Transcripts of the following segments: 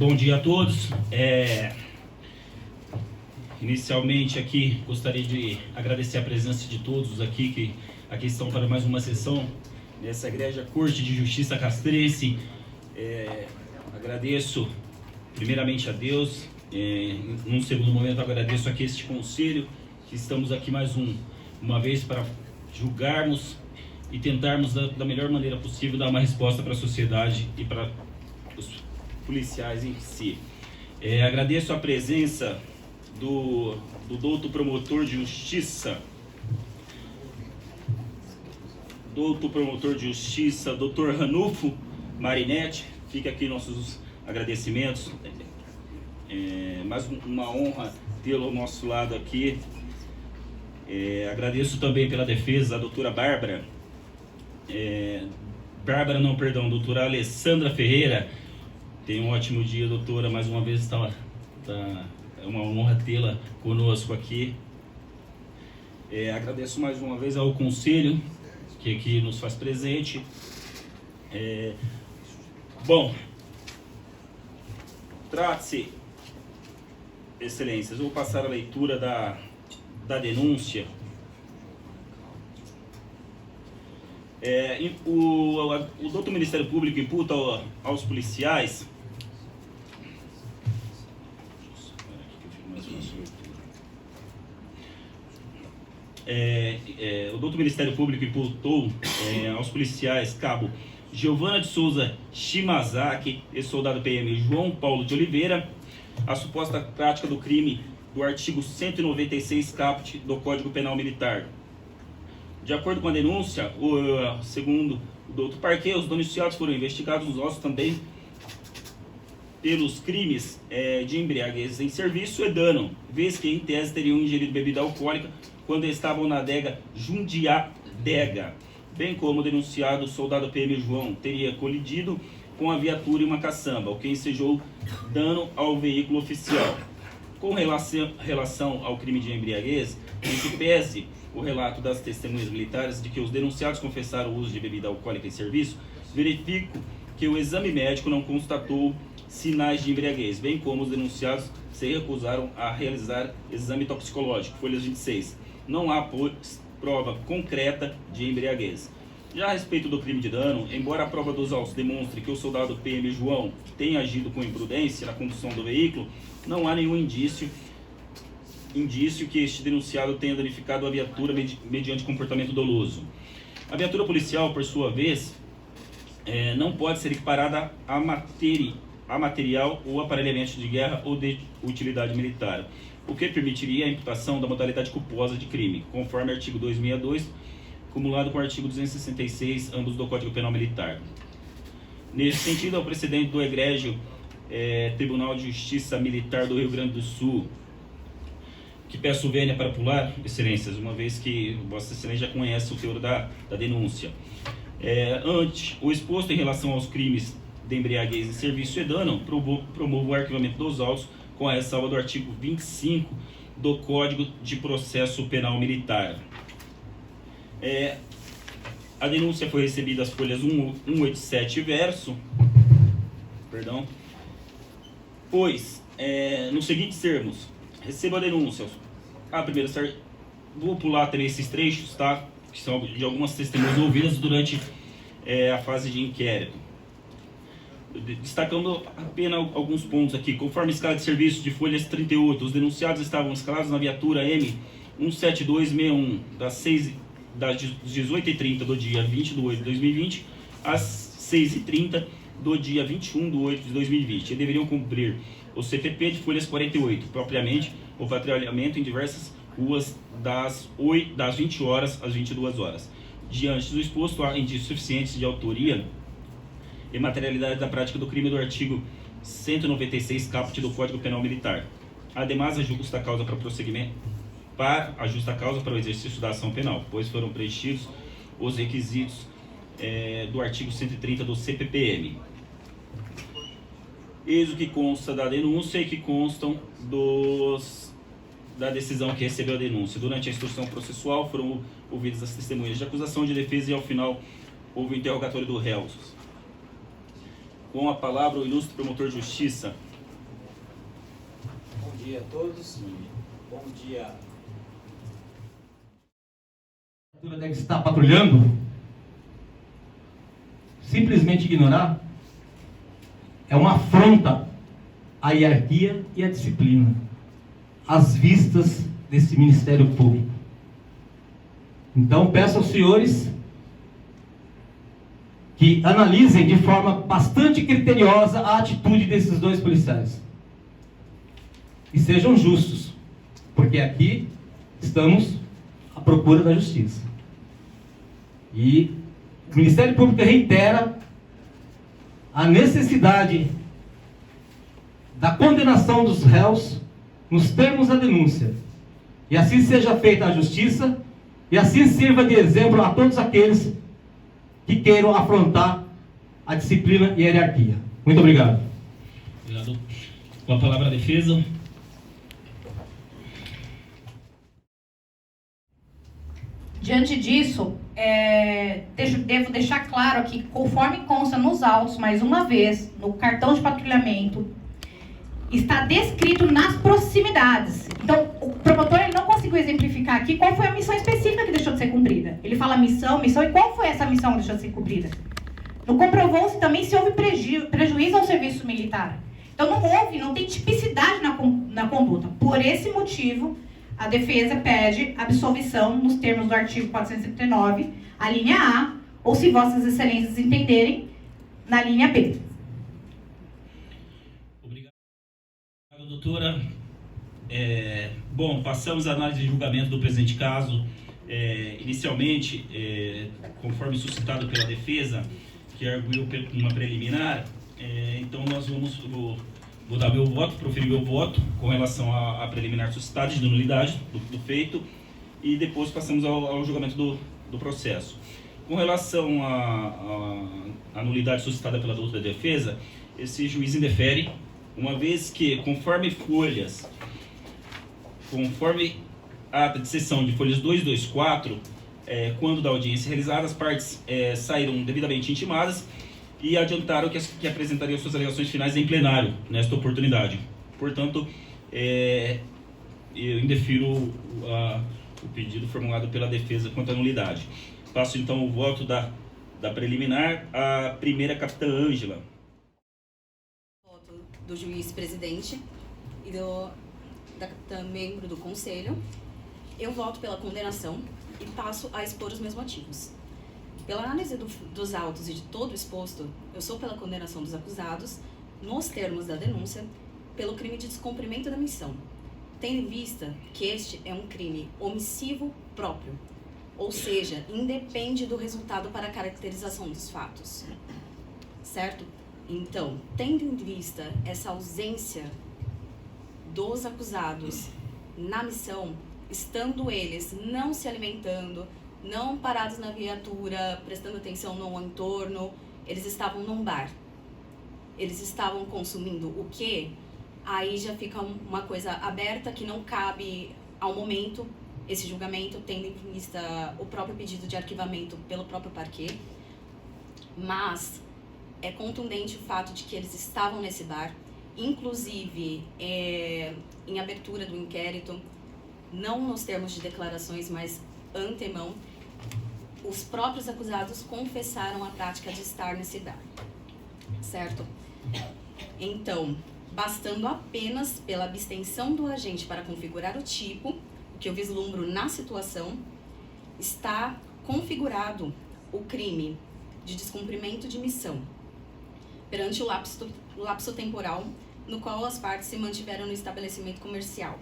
Bom dia a todos. Inicialmente aqui gostaria de agradecer a presença de todos aqui que aqui estão para mais uma sessão nessa Egrégia Corte de Justiça Castrense. Agradeço primeiramente a Deus, num segundo momento agradeço aqui este conselho, que estamos aqui mais uma vez para julgarmos e tentarmos da melhor maneira possível dar uma resposta para a sociedade e para os policiais em si. Agradeço a presença do doutor promotor de justiça, doutor Ranulfo Marinetti. Fica aqui nossos agradecimentos. Mais uma honra tê-lo ao nosso lado aqui. Agradeço também pela defesa a doutora doutora Alessandra Ferreira. Tenha um ótimo dia, doutora. Mais uma vez é uma honra tê-la conosco aqui. Agradeço mais uma vez ao conselho que aqui nos faz presente. Bom, trate-se, excelências, eu vou passar a leitura da denúncia. O doutor Ministério Público imputa aos policiais o doutor Ministério Público imputou aos policiais cabo Giovana de Souza Shimazaki e soldado PM João Paulo de Oliveira a suposta prática do crime do artigo 196 caput do Código Penal Militar. De acordo com a denúncia, segundo o doutor Parquet, os denunciados foram investigados nos autos também pelos crimes de embriaguez em serviço e dano, vez que em tese teriam ingerido bebida alcoólica quando estavam na adega Jundiadega, bem como o denunciado soldado PM João teria colidido com a viatura e uma caçamba, o que ensejou dano ao veículo oficial. Com relação ao crime de embriaguez, em que pese o relato das testemunhas militares de que os denunciados confessaram o uso de bebida alcoólica em serviço, verifico que o exame médico não constatou sinais de embriaguez, bem como os denunciados se recusaram a realizar exame toxicológico, folhas 26. Não há, pois, prova concreta de embriaguez. Já a respeito do crime de dano, embora a prova dos autos demonstre que o soldado PM João tenha agido com imprudência na condução do veículo, não há nenhum indício que este denunciado tenha danificado a viatura mediante comportamento doloso. A viatura policial, por sua vez, não pode ser equiparada a material ou aparelhamento de guerra ou de utilidade militar, o que permitiria a imputação da modalidade culposa de crime, conforme artigo 262, cumulado com o artigo 266, ambos do Código Penal Militar. Nesse sentido, ao precedente do Egrégio Tribunal de Justiça Militar do Rio Grande do Sul, que peço vênia para pular, excelências, uma vez que Vossa Excelência já conhece o teor da denúncia. Ante o exposto em relação aos crimes de embriaguez em serviço e dano, promovo o arquivamento dos autos com a ressalva do artigo 25 do Código de Processo Penal Militar. A denúncia foi recebida às folhas 187 verso, pois, nos seguintes termos, recebo a denúncia. Primeiro, vou pular também esses trechos, tá? Que são de algumas testemunhas ouvidas durante a fase de inquérito. Destacando apenas alguns pontos aqui. Conforme a escala de serviço de folhas 38, os denunciados estavam escalados na viatura M17261, das 18h30 do dia 20 de 8 de 2020 às 6h30 do dia 21 de 8 de 2020 e deveriam cumprir o CPP de folhas 48, propriamente o patrulhamento em diversas ruas das 20 horas às 22 horas. Diante do exposto, há indícios suficientes de autoria e materialidade da prática do crime do artigo 196 caput do Código Penal Militar. Ademais, a justa causa para prosseguimento a justa causa para o exercício da ação penal, pois foram preenchidos os requisitos do artigo 130 do CPPM. Eis o que consta da denúncia e que constam da decisão que recebeu a denúncia. Durante a instrução processual foram ouvidas as testemunhas de acusação, de defesa e ao final houve o interrogatório do réu. Com a palavra, o ilustre promotor de justiça. Bom dia a todos. Bom dia. A viatura deve estar patrulhando. Simplesmente ignorar é uma afronta à hierarquia e à disciplina, às vistas desse Ministério Público. Então, peço aos senhores que analisem de forma bastante criteriosa a atitude desses dois policiais. E sejam justos, porque aqui estamos à procura da justiça. E o Ministério Público reitera a necessidade da condenação dos réus nos termos da denúncia. E assim seja feita a justiça, e assim sirva de exemplo a todos aqueles que queiram afrontar a disciplina e a hierarquia. Muito obrigado. Obrigado. Com a palavra a defesa. Diante disso, devo deixar claro aqui, conforme consta nos autos, mais uma vez, no cartão de patrulhamento, está descrito nas proximidades. Então, o promotor ele não conseguiu exemplificar aqui qual foi a missão específica que deixou de ser cumprida. Ele fala missão, e qual foi essa missão que deixou de ser cumprida? Não comprovou-se também se houve prejuízo ao serviço militar. Então, não tem tipicidade na conduta. Por esse motivo, a defesa pede absolvição nos termos do artigo 479, a linha A, ou se vossas excelências entenderem, na linha B. Obrigado, doutora. Bom, passamos a análise de julgamento do presente caso. Inicialmente, conforme suscitado pela defesa, que arguiu uma preliminar, então nós vou dar meu voto, proferir meu voto com relação à preliminar suscitada de nulidade do feito, e depois passamos ao julgamento do processo. Com relação à nulidade suscitada pela doutora defesa, esse juiz indefere, uma vez que, conforme ata de sessão de folhas 2 e 2/4, quando da audiência realizada, as partes saíram devidamente intimadas e adiantaram que apresentariam suas alegações finais em plenário nesta oportunidade. Portanto, eu indefiro o pedido formulado pela defesa quanto à nulidade. Passo então o voto da preliminar à primeira capitã Ângela. Voto do juiz presidente e da capitã membro do conselho. Eu voto pela condenação e passo a expor os meus motivos. Pela análise dos autos e de todo o exposto, eu sou pela condenação dos acusados, nos termos da denúncia, pelo crime de descumprimento da missão, tendo em vista que este é um crime omissivo próprio, ou seja, independe do resultado para a caracterização dos fatos, certo? Então, tendo em vista essa ausência dos acusados na missão, estando eles não se alimentando, não parados na viatura, prestando atenção no entorno, eles estavam num bar. Eles estavam consumindo o quê? Aí já fica uma coisa aberta que não cabe ao momento esse julgamento, tendo em vista o próprio pedido de arquivamento pelo próprio parquê. Mas é contundente o fato de que eles estavam nesse bar, inclusive em abertura do inquérito, não nos termos de declarações, mas antemão, os próprios acusados confessaram a prática de estar nesse bar, certo? Então, bastando apenas pela abstenção do agente para configurar o tipo, o que eu vislumbro na situação, está configurado o crime de descumprimento de missão perante o lapso temporal no qual as partes se mantiveram no estabelecimento comercial.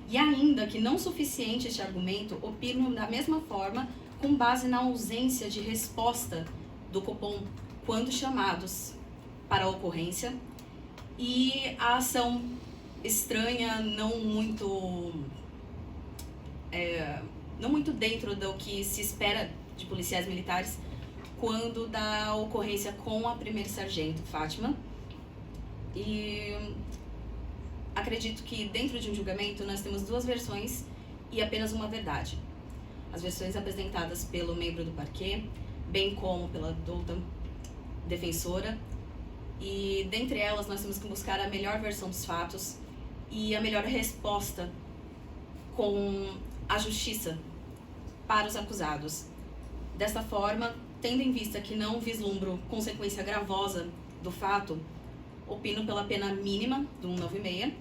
E ainda que não suficiente este argumento, opino da mesma forma com base na ausência de resposta do Copom quando chamados para a ocorrência e a ação estranha, não muito dentro do que se espera de policiais militares quando da ocorrência com a primeira-sargento Fátima. E acredito que dentro de um julgamento nós temos duas versões e apenas uma verdade. As versões apresentadas pelo membro do parquê, bem como pela douta defensora, E dentre elas nós temos que buscar a melhor versão dos fatos e a melhor resposta com a justiça para os acusados. Desta forma, tendo em vista que não vislumbro consequência gravosa do fato, opino pela pena mínima do 196,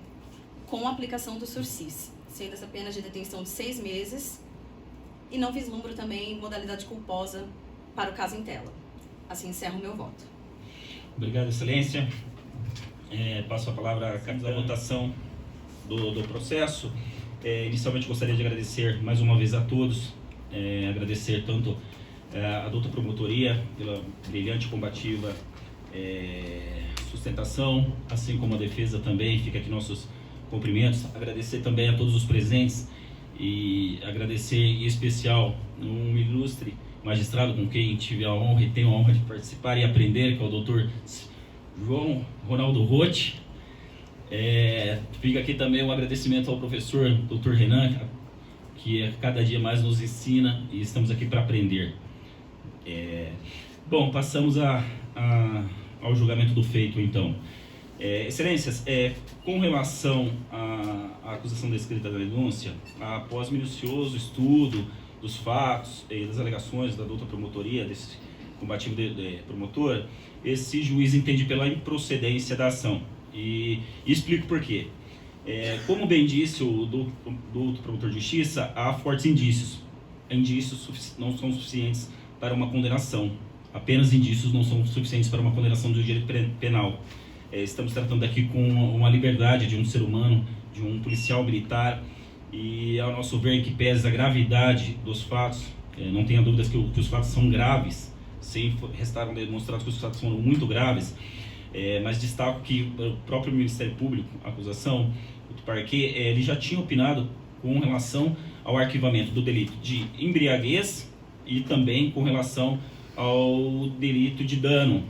com a aplicação do sursis, sendo essa pena de detenção de 6 meses, e não vislumbro também modalidade culposa para o caso em tela. Assim encerro o meu voto. Obrigado, Excelência. Passo a palavra à capitã da votação do processo. Inicialmente gostaria de agradecer mais uma vez a todos, agradecer tanto a douta promotoria pela brilhante, combativa sustentação, assim como a defesa também, fica aqui nossos cumprimentos. Agradecer também a todos os presentes e agradecer em especial um ilustre magistrado com quem tive a honra e tenho a honra de participar e aprender, que é o doutor João Ronaldo Rotti. Fica aqui também um agradecimento ao professor doutor Renan, que cada dia mais nos ensina e estamos aqui para aprender. Bom, passamos ao julgamento do feito, então. Excelências, com relação à acusação descrita da denúncia, após minucioso estudo dos fatos e das alegações da douta promotoria, desse combativo promotor, esse juiz entende pela improcedência da ação. E explico por quê. Como bem disse o douto promotor de justiça, há fortes indícios. Indícios não são suficientes para uma condenação. Apenas indícios não são suficientes para uma condenação do direito penal. Estamos tratando aqui com uma liberdade de um ser humano, de um policial militar, e ao nosso ver, que pesa a gravidade dos fatos, não tenha dúvidas que os fatos são graves, sem restaram demonstrados que os fatos foram muito graves, mas destaco que o próprio Ministério Público, a acusação, o parquet, ele já tinha opinado com relação ao arquivamento do delito de embriaguez e também com relação ao delito de dano,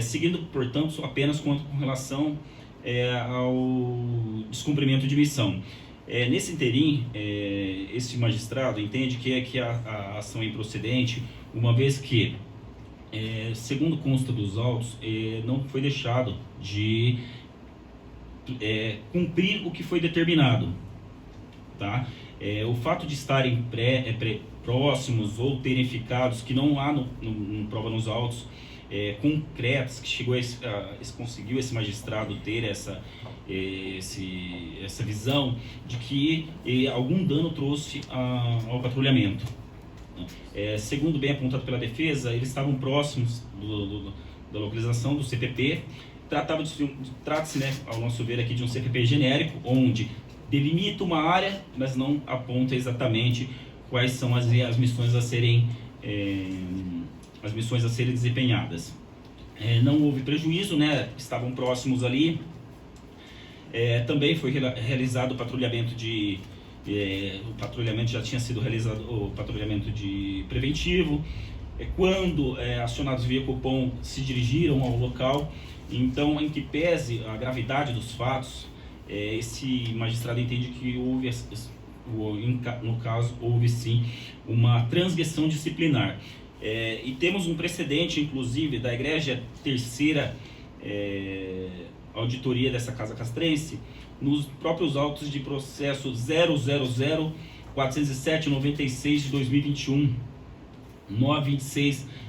seguindo, portanto, apenas com relação ao descumprimento de missão. Nesse interim, esse magistrado entende que a ação é improcedente, uma vez que, segundo consta dos autos, não foi deixado de cumprir o que foi determinado. Tá? O fato de estarem próximos ou terem ficados, que não há prova nos autos concretas, que conseguiu esse magistrado ter essa visão de que algum dano trouxe ao patrulhamento. Segundo bem apontado pela defesa, eles estavam próximos da localização do CPP. Trata-se, ao nosso ver aqui, de um CPP genérico, onde delimita uma área, mas não aponta exatamente quais são as missões a serem desempenhadas. Não houve prejuízo, estavam próximos ali. Também foi realizado o patrulhamento o patrulhamento já tinha sido realizado, o patrulhamento de preventivo. Quando acionados via Copom, se dirigiram ao local. Então, em que pese a gravidade dos fatos, esse magistrado entende que houve, no caso, houve sim uma transgressão disciplinar. E temos um precedente, inclusive, da Egrégia Terceira Auditoria dessa Casa Castrense, nos próprios autos de processo 000-407-96 de 2021,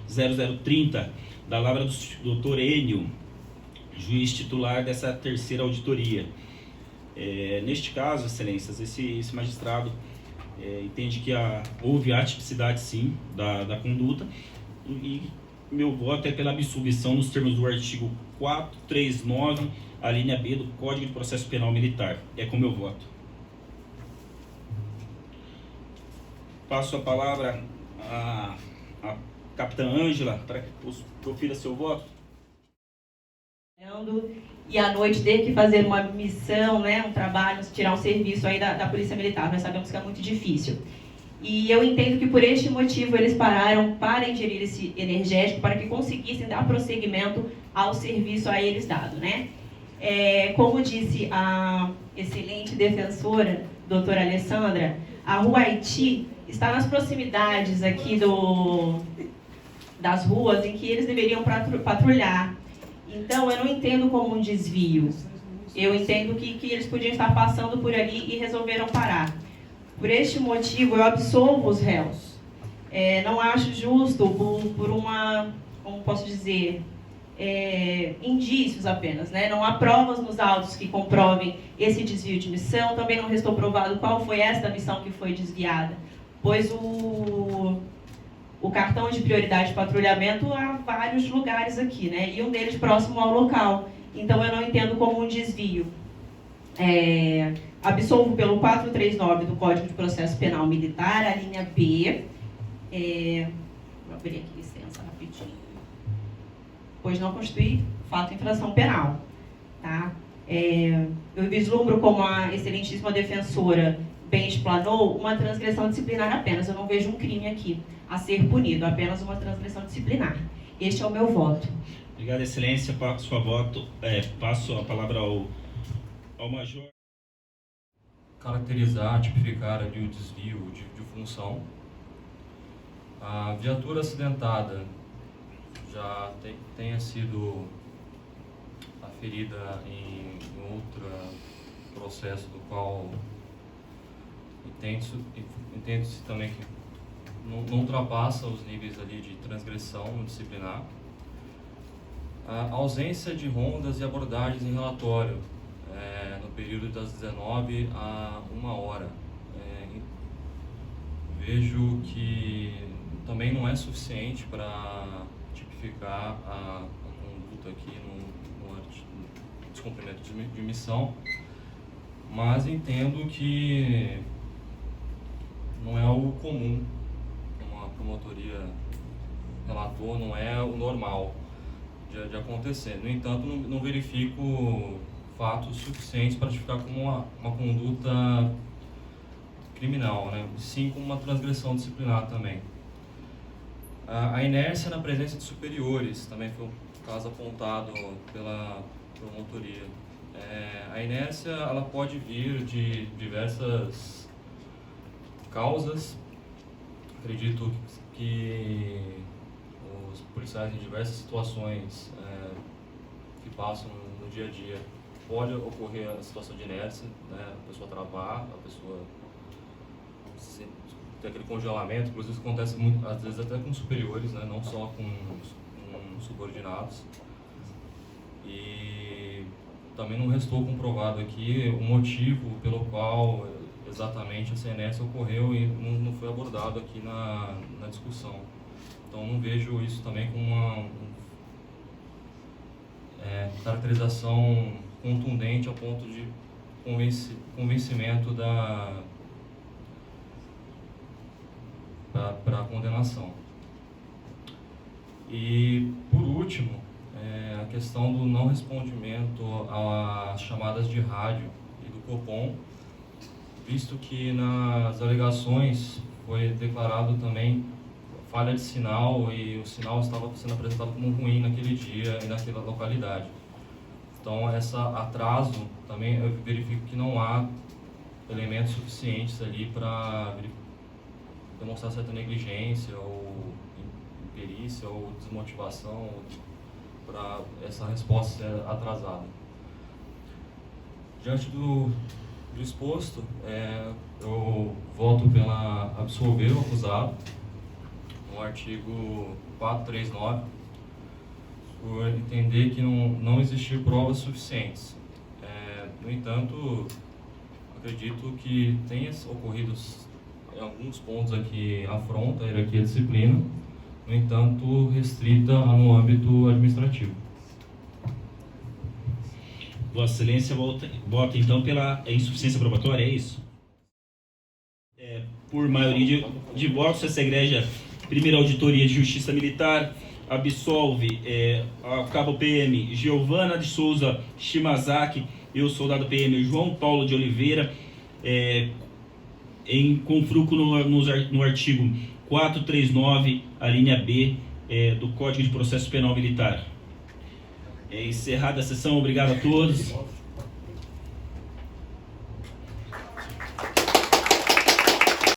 926-0030, da Lavra do Dr. Enio, juiz titular dessa terceira auditoria. Neste caso, Excelências, esse magistrado entende que houve atipicidade, sim, da conduta, e meu voto é pela absolvição nos termos do artigo 439, a linha B do Código de Processo Penal Militar. É com meu voto. Passo a palavra à capitã Ângela para que profira seu voto. E à noite ter que fazer uma missão, um trabalho, tirar um serviço aí da Polícia Militar. Nós sabemos que é muito difícil. E eu entendo que por este motivo eles pararam para ingerir esse energético, para que conseguissem dar prosseguimento ao serviço a eles dado, como disse a excelente defensora, doutora Alessandra, a Rua Haiti está nas proximidades aqui das ruas em que eles deveriam patrulhar. Então, eu não entendo como um desvio. Eu entendo que eles podiam estar passando por ali e resolveram parar. Por este motivo, eu absolvo os réus. Não acho justo por uma, como posso dizer, indícios apenas, né? Não há provas nos autos que comprovem esse desvio de missão. Também não restou provado qual foi esta missão que foi desviada, pois o cartão de prioridade de patrulhamento há vários lugares aqui, né? E um deles próximo ao local. Então, eu não entendo como um desvio. Absolvo pelo 439 do Código de Processo Penal Militar, a linha B. Vou abrir aqui, licença, rapidinho. Pois não constitui fato de infração penal. Tá? Eu vislumbro, como a excelentíssima defensora bem explanou, uma transgressão disciplinar apenas. Eu não vejo um crime aqui a ser punido, apenas uma transgressão disciplinar. Este é o meu voto. Obrigado, excelência. Passo a palavra ao major. Caracterizar, tipificar ali o desvio de função. A viatura acidentada já tenha sido aferida em outro processo do qual entende-se também que não ultrapassa os níveis ali de transgressão disciplinar. A ausência de rondas e abordagens em relatório no período das 19 a 1 hora. Vejo que também não é suficiente para tipificar a conduta aqui no descumprimento de missão, mas entendo que não é o comum, como a promotoria relatou, não é o normal de acontecer. No entanto, não verifico fatos suficientes para tipificar como uma conduta criminal, né? Sim como uma transgressão disciplinar também. A inércia na presença de superiores também foi um caso apontado pela promotoria. A inércia ela pode vir de diversas causas. Acredito que os policiais em diversas situações que passam no dia a dia pode ocorrer a situação de inércia, né? A pessoa travar, a pessoa ter aquele congelamento. Inclusive isso acontece muito, às vezes até com superiores, né? Não só com subordinados. E também não restou comprovado aqui o motivo pelo qual exatamente essa inércia ocorreu e não foi abordado aqui na discussão. Então não vejo isso também como uma caracterização contundente ao ponto de convencimento para a condenação. E, por último, a questão do não respondimento às chamadas de rádio e do Copom, visto que nas alegações foi declarado também falha de sinal e o sinal estava sendo apresentado como ruim naquele dia e naquela localidade. Então, esse atraso também eu verifico que não há elementos suficientes ali para demonstrar certa negligência ou imperícia ou desmotivação para essa resposta ser atrasada. Diante do exposto, eu voto pela absolver o acusado no artigo 439, por entender que não existir provas suficientes. No entanto, acredito que tenha ocorrido alguns pontos aqui afronta a hierarquia de disciplina, no entanto, restrita no âmbito administrativo. Vossa Excelência vota então pela insuficiência probatória, é isso? Por maioria de votos, essa egrégia Primeira Auditoria de Justiça Militar absolve ao cabo PM Giovana de Souza Shimazaki e o soldado PM João Paulo de Oliveira, em confruco no artigo 439, a linha B do Código de Processo Penal Militar. Encerrada a sessão, obrigado a todos.